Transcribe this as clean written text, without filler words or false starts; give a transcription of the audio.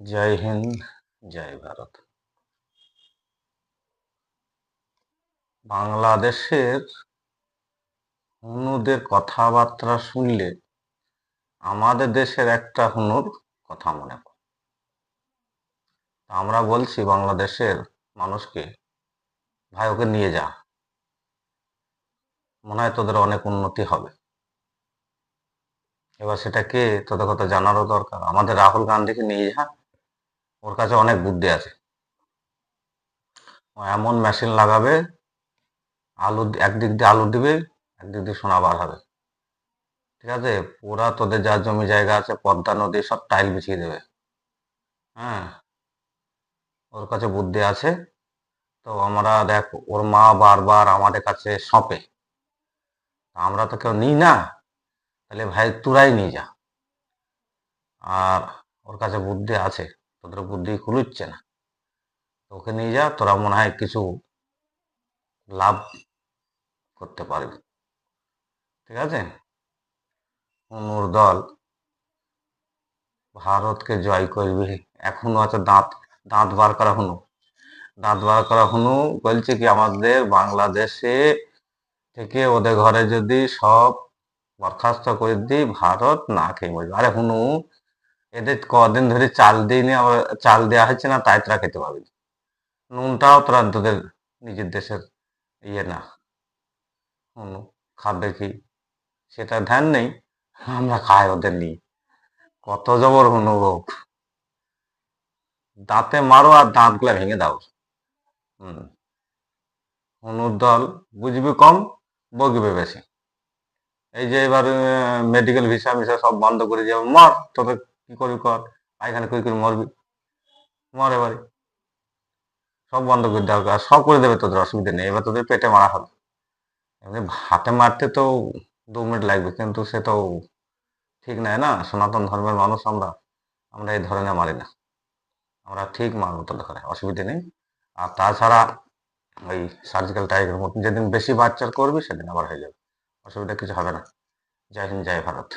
জয় হিন্দ, জয় ভারত। বাংলাদেশের হুনুদের কথাবার্তা শুনলে আমাদের দেশের একটা হুনুর কথা মনে পড়ে। আমরা বলছি বাংলাদেশের মানুষকে, ভাই ওকে নিয়ে যা, মনে হয় তোদের অনেক উন্নতি হবে। এবার সেটা কে তোদের কথা জানারও দরকার। আমাদের রাহুল গান্ধীকে নিয়ে যা, ওর কাছে অনেক বুদ্ধি আছে। ও এমন মেশিন লাগাবে, আলু একদিক দিয়ে আলু দিবে, একদিক দিয়ে সোনা বার হবে। ঠিক আছে, পুরা তোদের যা জমি জায়গা আছে পদ্মা নদী সব টাইল বিছিয়ে দেবে। হ্যাঁ, ওর কাছে বুদ্ধি আছে। তো আমরা দেখ, ওর মা বারবার আমাদের কাছে সঁপে, আমরা তো কেউ নিই না। তাহলে ভাই তোরাই নিয়ে যা। আর ওর কাছে বুদ্ধি আছে, তোদের বুদ্ধি কুলুচ্ছে না। ওকে নিয়ে যা, তোরা মনে হয় কিছু লাভ করতে পারবি। ঠিক আছে, হুনুর দল ভারতকে জয় করবি, এখনো আছে দাঁত দাঁত বার করা হুনু। দাঁত বার করা হুনু বলছে কি, আমাদের বাংলাদেশে থেকে ওদের ঘরে যদি সব বরখাস্ত করে দিই, ভারত না খেয়ে মরবে। আরে হুনু, এদের কদিন ধরে চাল দিইনি, আবার চাল দেওয়া হচ্ছে না, তাই তোরা খেতে পারবি। নুনটাও তোরা তোদের নিজের দেশের ইয়ে না, হুনু খাবে কি সেটা ধ্যান নেই, আমরা খাই ওদের নিয়ে। কত জবর হুনু গো, দাঁতে মারো আর দাঁতগুলা ভেঙে দাও। হুম, হুনুর দল বুঝবি কম, বকবে বেশি। এই যে এবার মেডিকেল ভিসা মিসা সব বন্ধ করে যাবে, মর, তোদের কি করবি কর, পায়খানা করে মরবি, মর এবারে। সব বন্ধ করে দেওয়া আর সব করে দেবে, তোদের অসুবিধা নেই। এবার তোদের পেটে মারা হবে। এমনি হাতে মারতে তো 2 মিনিট লাগবে, কিন্তু সে তো ঠিক নয় না। সনাতন ধর্মের মানুষ আমরা, আমরা এই ধরনের মারি না। আমরা ঠিক মারবো তোদের ঘরে, অসুবিধা নেই। আর তাছাড়া ওই সার্জিক্যাল টাইগের মতন যেদিন বেশি বাচ্চার করবি সেদিন আবার হয়ে যাবে, অসুবিধা কিছু হবে না। জয় হিন্দ, জয় ভারত।